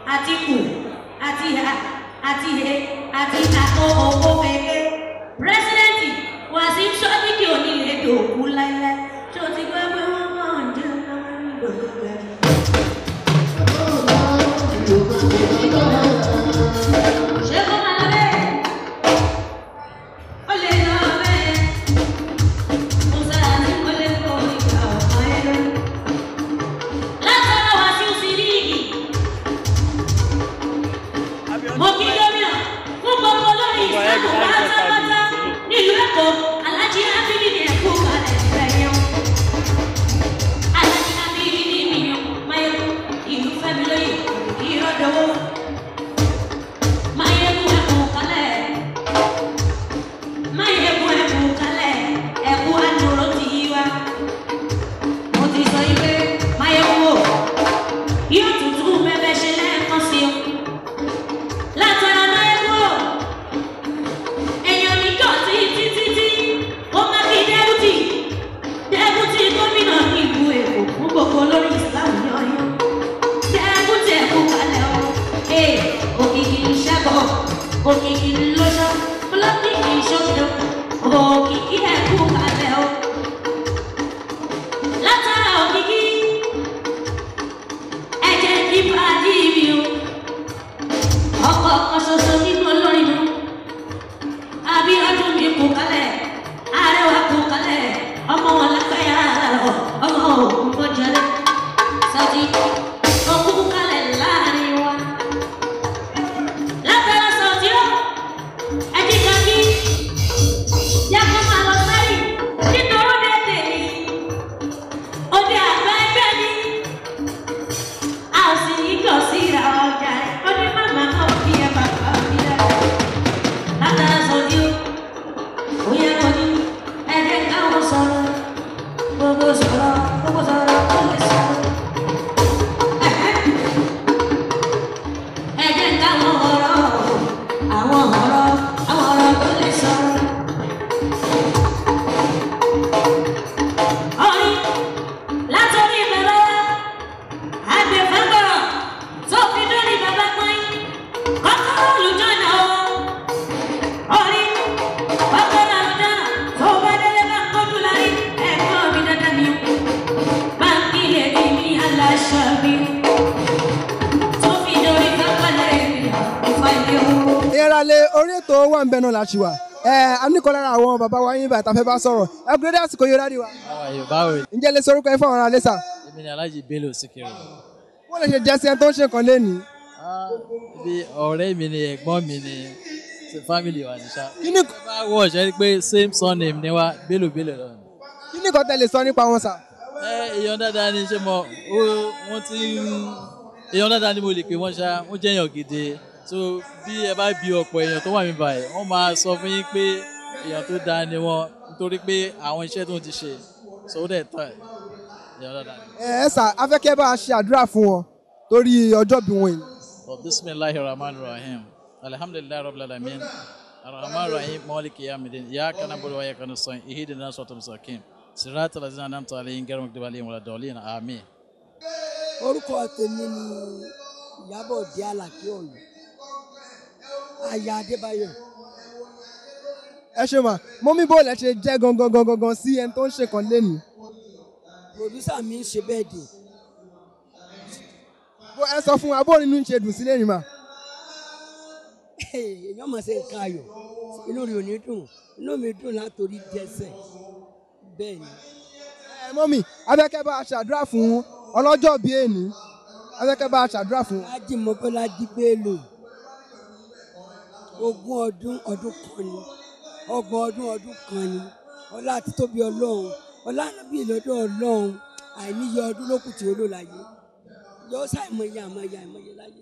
Atiku, Atiha, Atihe, Atitako, Okeke. President was in Shodiki only to Kulala. Shotika, Lachiwa. Anikola àwọn bàbá wa yín bàtà fẹ́ bá sọ̀rọ̀. Ẹ kúrò dé àsìkò yóò rádi wa. Báwo ni? Ǹjẹ́ lè sorúkọ yín fún àwọn ará sà? Èmi ni Alhaji Bello Sikiru. Wọ́n lè ṣe jẹ́sí ẹni tó ń ṣe nǹkan lénìí. Bí ọ̀rẹ́ mi ni ẹ̀gbọ́n mi ni family wa ní sá. Kí ni bá wọ̀ ṣe pé same surname ni wa Bello Bello lọ. Kí ni nǹkan tẹ́ lè sọ nípa wọn sà? Èèyàn dáadáa ni ṣé mo wọ́n ti èèyàn dáadáa ni mo lè pè wọ́n ṣá wọ́n jẹ́ èèyàn gidi. So bí ẹ bá bi ọ̀pọ̀ èèyàn tó wà mí báyìí wọ́n máa sọ fún yín pé èèyàn tó dáa ni wọ́n nítorí pé àwọn iṣẹ́ tó ń ti ṣe so ó dẹ̀ tán èèyàn dáadáa ni. Ẹ sà afẹ́kẹ́ bá a ṣe àdúrà fún wọn torí ọjọ́ bí wọn yìí. Bismillahir Rahmanir Rahim alhamdulillahi rabbil alamin arrahmanir rahim maliki yawmiddin iyyaka na'budu wa iyyaka nasta'in ihdinas siratal mustaqim siratal ladzina an'amta alayhim ghayril maghdubi alayhim waladdallin àmín. Orúkọ tèmi ni Ìyábọ̀ Òde Àlàkí Ọ̀yọ́. Aya Adébáyọ̀. Ẹ ṣe mà mọ́mí bó lẹ ṣe jẹ́ gangan sí ẹni tó ń ṣe kan lénìí. Pòdúsà mi ń ṣe bẹ́ẹ̀ dé. Ẹ sọ fún wa bó nínú ń ṣe dùn sí lẹ́yìn mà. Èèyàn máa ṣe nǹkan ayọ̀ inú rẹ̀ ò ní dùn inú mi dùn látòrí dẹ́sẹ̀ bẹ́ẹ̀ ni. Mọ́mí abẹ́kẹ́ bá a ṣàdúrà fún ọlọ́jọ́ bíi èní abẹ́kẹ́ bá a ṣàdúrà fún. Lájì Mọ́kànlá Bello 20 ọdún kan ni 30 ọdún kan ni ọlá àti tóbi Ọlọ́run ọlá ànábì lọ́dọ̀ Ọlọ́run àìníye ọdún lókùn tí ó lò láyé yóò ṣàìmọye àìmọye láyé.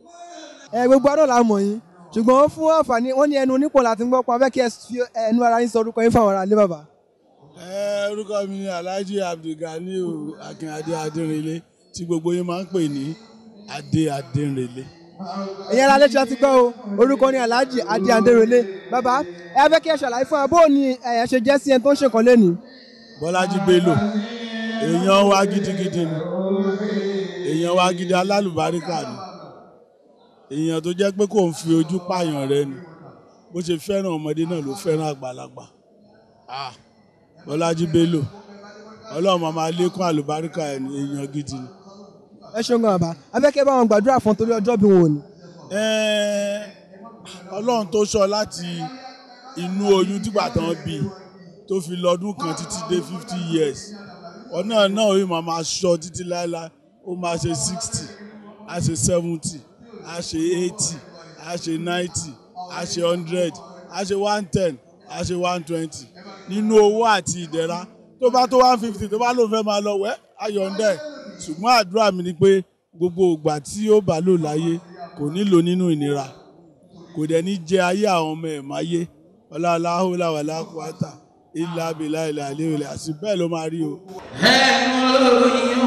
Gbogbo ọdún la mọ̀ yín ṣùgbọ́n fún àǹfààní wọ́n ní ẹnu onípò láti ń gbọ́ pa abẹ́kẹ́ fi ẹnu ara yín sọ orúkọ yín fáwọn ará ilé bàbá. Orúkọ mi ni Alhaji Abdulganiu Akinade Adérinlé tí gbogbo yín máa ń pè ní Adérinlé. Ìyẹn alẹ́ tí a ti gbọ́ o orúkọ ni Alhaji Adérinlé bàbá ẹ fẹ́ kí ẹ ṣàlàyé fún wa bó ni ẹ ṣe jẹ́ sí ẹni tó ń ṣe kan lénìí. Bọ́lájí Bello èèyàn wa gidigidi ni èèyàn wa gidi alálùbáríkà ni èèyàn tó jẹ́ pé kò ń fi ojú pààyàn rẹ ni bó ṣe fẹ́ràn ọmọdé náà ló fẹ́ràn àgbàlagbà. Bọ́lájí Bello Ọlọ́run máa lékún àlùbáríkà èèyàn gidi ni. ẹ ṣeun gan bàbá abẹ́kẹ́ bá wọn gbàdúrà fún torí ọjọ́ bí wọn ò ní. Ọlọ́run tó sọ láti inú oyún tígbà tán bí tó fi lọ́dún kan títí dé 50 years ọ̀nà náà ó máa sọ títí láéláé ó máa ṣe 60 á ṣe 70 á ṣe 80 á ṣe 90 á ṣe 100 á ṣe 110 á ṣe 120 nínú owó àti ìdẹ̀ra tó bá tó 150 tó bá lóun fẹ́ máa lọ wẹ́ ayọ̀ǹdẹ̀ ṣùgbọ́n àdúrà mi ni pé gbogbo ìgbà tí ó bá lò láyé kò nílò nínú ìnira kò dẹ̀ ní jẹ ayé àwọn ọmọ ẹ̀ máyé ọláhùlà wàlá kùwátà ilà abìlà ilà àlẹ́wìlẹ̀ àti bẹ́ẹ̀ ló máa rí o. ẹnu lóyún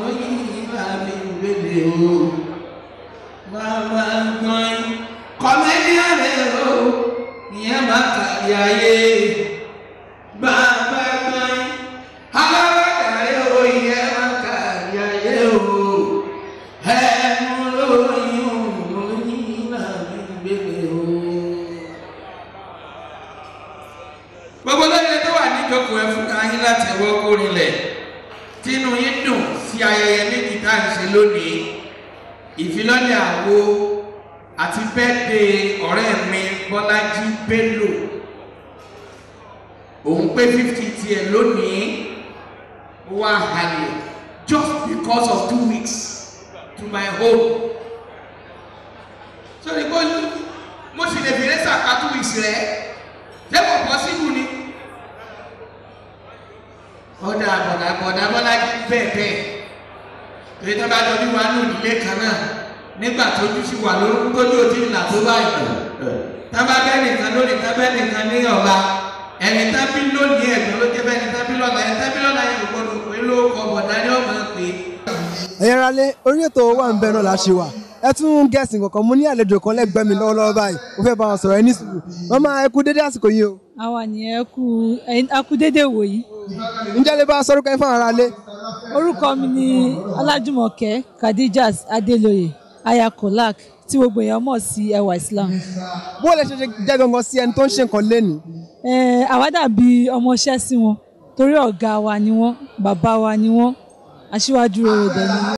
òyìn àmì ìbéèrè o bàbá gbọ́n kọ́mẹ́díà rẹ̀ o ìyẹn máa kàrí ayé bàbá gbọ́n alábàdàrẹ́ o ìyẹn máa kàrí ayé o ẹnu lóyún òyìn àmì ìbéèrè o. gbogbo lóye tó wà níjókòó ẹ fún ayín láti ẹwọ́ kórìlẹ̀ tínú yín dùn sí ayẹyẹ méjì tá à ń ṣe lónìí ìfilọ́lẹ̀ àwo àti bẹ́ẹ̀dẹ̀ ọ̀rẹ́ mi Bọ́lájí Bello òun pé 50 tiẹ̀ lónìí wà hàlẹ̀ just because of 2 weeks to my home so ní kó mo sì lè fi rẹ́sà ká 2 weeks rẹ̀ lẹ́kọ̀ọ́ pọ́sibú ni ọ̀dà àbọ̀dà Bọ́lájí bẹ́ẹ̀ torí tó bá lọ bí wàá nù nílé kan náà nígbà tójú sí wà lórúkú tójú òtí ìlà tó báyìí tábà bẹ́ẹ̀ nìkan lónìí tábà nìkan ní ọ̀la ẹni tábí lónìí ẹ̀gbọ́n ló jẹ́ bẹ́ẹ̀ ni tábí lọ́la ẹni tábí lọ́la yẹn gbọ́dọ̀ pé ló kọ bọ̀dá ní ọ̀mọ̀ pé. ẹ̀yin ará lé orí ètò wà ń bẹ náà la ṣe wà ẹ tún gẹ̀ẹ́sì kankan mo ní àlejò kan lẹ́gbẹ̀ẹ́ mi lọ́wọ́lọ́wọ́ báyìí mo fẹ́ bá wọn sọ̀rọ̀ ẹ ní sùúrù wọ́n máa ẹ kú dédé àsìkò yìí o. àwa ni ẹ kú dédé wò yìí. ǹjẹ́ lè bá a sọ̀rọ̀ kan fún ara lé. orúkọ mi ni Ọlájùmọ̀kẹ́ Khadijat Adélóyè aya Kolak tí gbogbo èèyàn mọ̀ sí ẹwà Islam. bó lè ṣe jẹ́ gangan sí ẹni tó ń ṣe nǹkan lénìí. àwa dàbí ọmọọṣẹ́ sí wọn torí ọ̀gá wa ni wọ́n bàbá wa ni wọ́n aṣíwájú rere dẹ̀ ni.